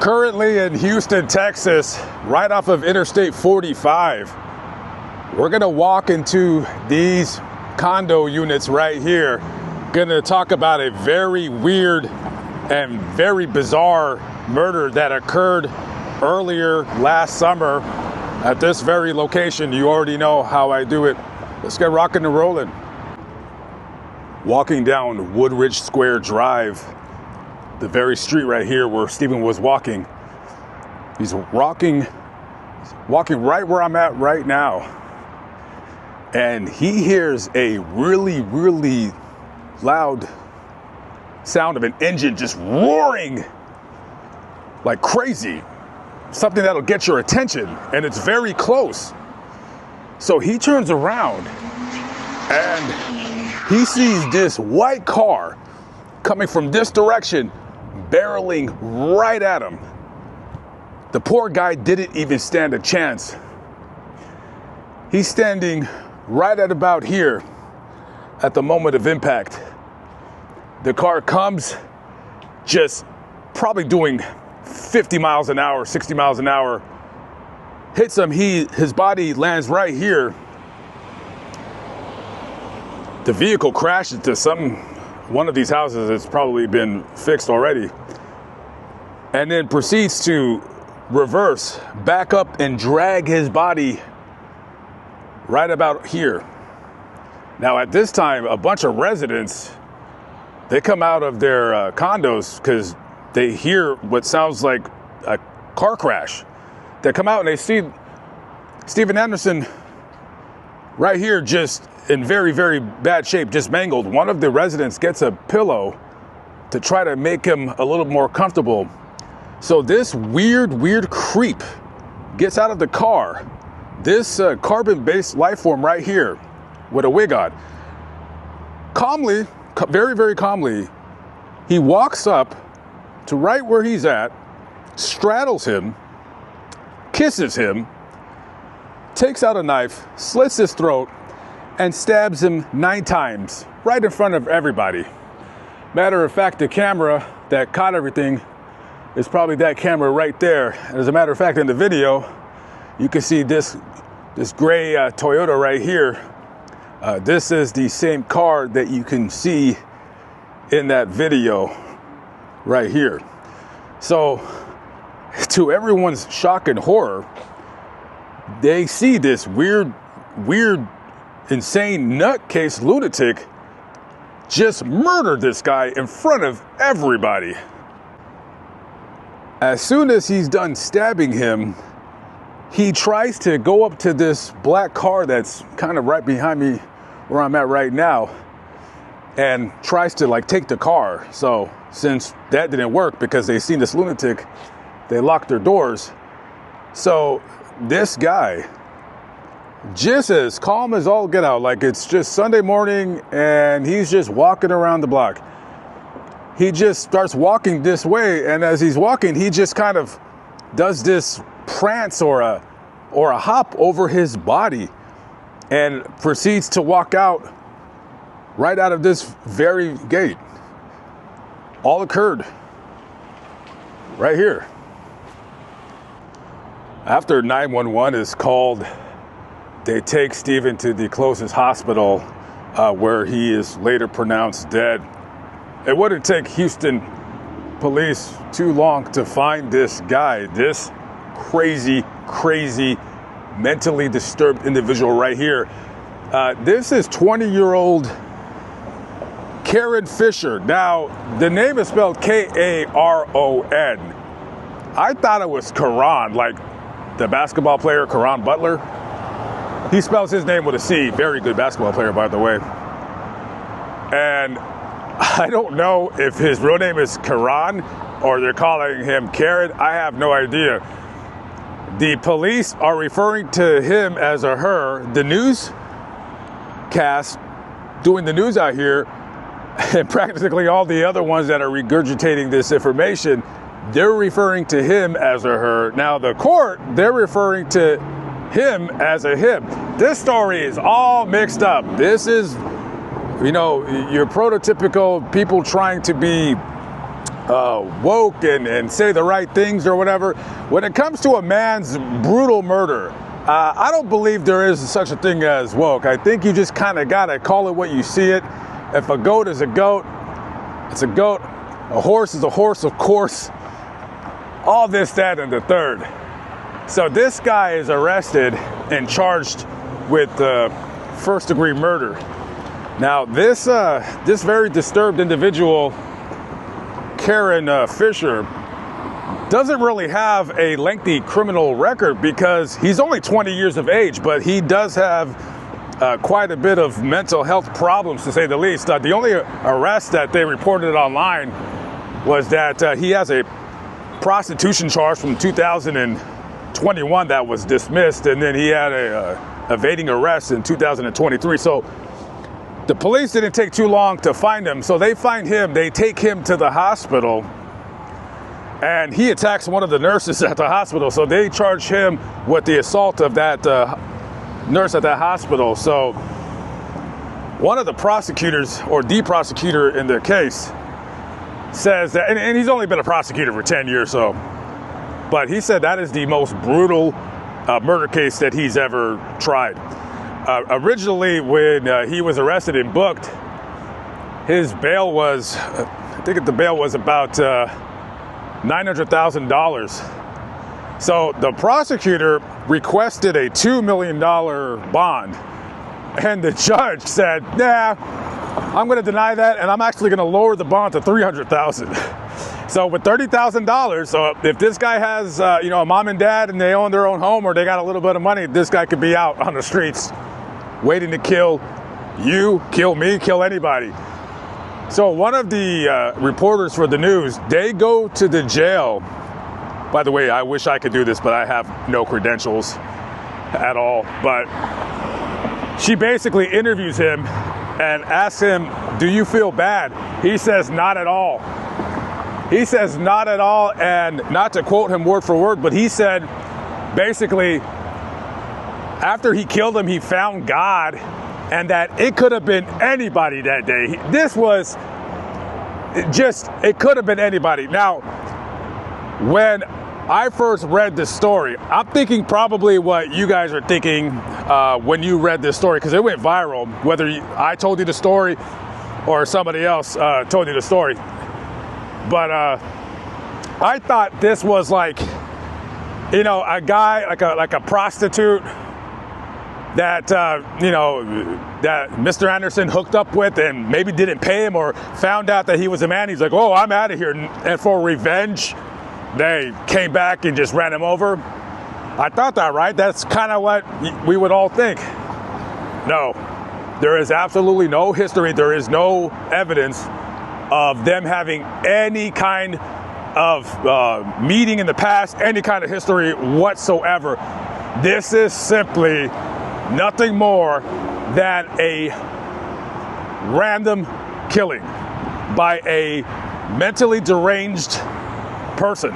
Currently in Houston, Texas, right off of Interstate 45. We're gonna walk into these condo units right here. Gonna talk about a very weird and very bizarre murder that occurred earlier last summer at this very location. You already know how I do it. Let's get rocking and rolling. Walking down Woodridge Square Drive, the very street right here where Stephen was walking. He's walking right where I'm at right now. And he hears a really, really loud sound of an engine just roaring like crazy. Something that'll get your attention, and it's very close. So he turns around and he sees this white car coming from this direction, barreling right at him. The poor guy didn't even stand a chance. He's standing right at about here at the moment of impact. The car comes just probably doing 50 miles an hour, 60 miles an hour, hits him. His body lands right here. The vehicle crashed into one of these houses that's probably been fixed already, and then proceeds to reverse, back up, and drag his body right about here. Now at this time, a bunch of residents, they come out of their condos because they hear what sounds like a car crash. They come out and they see Steven Anderson right here, just in very, very bad shape, just mangled. One of the residents gets a pillow to try to make him a little more comfortable. So this weird creep gets out of the car. This carbon-based life form right here with a wig on. Calmly, very, very calmly, he walks up to right where he's at, straddles him, kisses him, takes out a knife, slits his throat, and stabs him 9 times right in front of everybody. Matter of fact, the camera that caught everything is probably that camera right there. As a matter of fact, in the video, you can see this gray Toyota right here. This is the same car that you can see in that video right here. So, to everyone's shock and horror, they see this weird, insane nutcase lunatic just murder this guy in front of everybody. As soon as he's done stabbing him, he tries to go up to this black car that's kind of right behind me where I'm at right now, and tries to take the car. So since that didn't work because they seen this lunatic, they locked their doors. So this guy, just as calm as all get out, like it's just Sunday morning and he's just walking around the block. He just starts walking this way, and as he's walking, he just kind of does this prance or a hop over his body and proceeds to walk out right out of this very gate. All occurred right here. After 911 is called, they take Stephen to the closest hospital where he is later pronounced dead. It wouldn't take Houston police too long to find this guy, this crazy, mentally disturbed individual right here. This is 20-year-old Karen Fisher. Now, the name is spelled K-A-R-O-N. I thought it was Karan, like the basketball player Karan Butler. He spells his name with a C. Very good basketball player, by the way. And I don't know if his real name is Karan or they're calling him Karen. I have no idea. The police are referring to him as a her. The newscast doing the news out here, and practically all the other ones that are regurgitating this information, they're referring to him as a her. Now the court, they're referring to him as a him. This story is all mixed up. This is, your prototypical people trying to be woke and say the right things or whatever. When it comes to a man's brutal murder, I don't believe there is such a thing as woke. I think you just kind of got to call it what you see it. If a goat is a goat, it's a goat. A horse is a horse, of course. All this, that, and the third. So this guy is arrested and charged with first-degree murder. Now, this very disturbed individual, Karen Fisher, doesn't really have a lengthy criminal record because he's only 20 years of age, but he does have quite a bit of mental health problems, to say the least. The only arrest that they reported online was that he has a prostitution charge from 2021 that was dismissed, and then he had a evading arrest in 2023. So the police didn't take too long to find him. So they find him, they take him to the hospital, and he attacks one of the nurses at the hospital. So they charge him with the assault of that nurse at that hospital. So one of the prosecutors, or the prosecutor in the case, says that, and he's only been a prosecutor for 10 years, but he said that is the most brutal murder case that he's ever tried. Originally, when he was arrested and booked, his bail was, I think the bail was about $900,000. So the prosecutor requested a $2 million bond, and the judge said, nah, I'm going to deny that, and I'm actually going to lower the bond to $300,000. So with $30,000, so if this guy has, a mom and dad, and they own their own home, or they got a little bit of money, this guy could be out on the streets waiting to kill you, kill me, kill anybody. So one of the reporters for the news, they go to the jail. By the way, I wish I could do this, but I have no credentials at all. But she basically interviews him and asks him, do you feel bad? He says, not at all. He says, not at all. And not to quote him word for word, but he said, basically, after he killed him, he found God, and that it could have been anybody that day. This was just, it could have been anybody. Now, when I first read this story, I'm thinking probably what you guys are thinking when you read this story, because it went viral, whether I told you the story or somebody else told you the story. But I thought this was like, a guy, like a prostitute that, that Mr. Anderson hooked up with and maybe didn't pay him, or found out that he was a man. He's like, oh, I'm out of here. And for revenge, they came back and just ran him over. I thought that, right? That's kind of what we would all think. No, there is absolutely no history. There is no evidence of them having any kind of meeting in the past, any kind of history whatsoever. This is simply nothing more than a random killing by a mentally deranged person.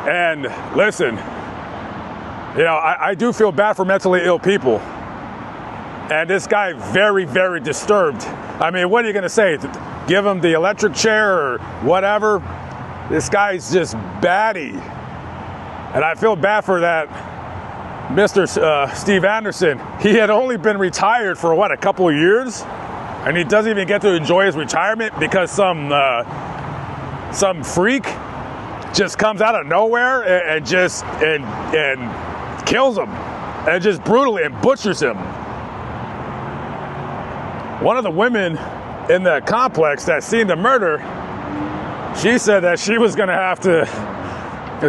And listen, I do feel bad for mentally ill people. And this guy, very, very disturbed. I mean, what are you going to say? Give him the electric chair or whatever? This guy's just batty. And I feel bad for that Mr. Steve Anderson. He had only been retired for, a couple of years? And he doesn't even get to enjoy his retirement because some freak just comes out of nowhere and kills him. And just brutally and butchers him. One of the women in the complex that seen the murder, she said that she was going to have to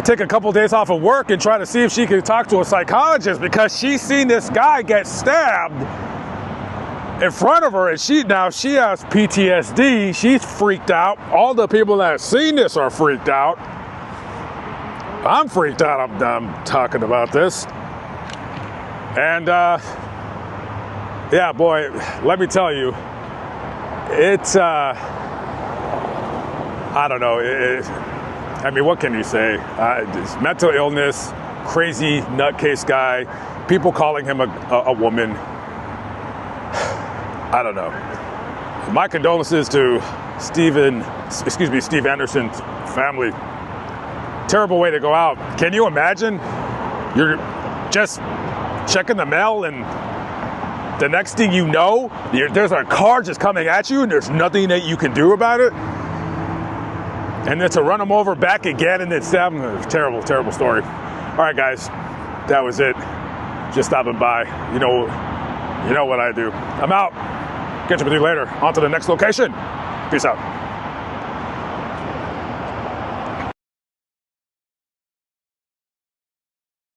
take a couple days off of work and try to see if she could talk to a psychologist, because she's seen this guy get stabbed in front of her, and she has PTSD. She's freaked out. All the people that have seen this are freaked out. I'm freaked out. I'm talking about this. And yeah, boy, let me tell you, it's, I don't know. I mean, what can you say? It's mental illness, crazy nutcase guy, people calling him a woman. I don't know. My condolences to Steve Anderson's family. Terrible way to go out. Can you imagine? You're just checking the mail and the next thing you know, there's a car just coming at you and there's nothing that you can do about it. And then to run them over back again and then stab them. Terrible, terrible story. All right, guys, that was it. Just stopping by. You know what I do. I'm out. Catch up with you later. On to the next location. Peace out.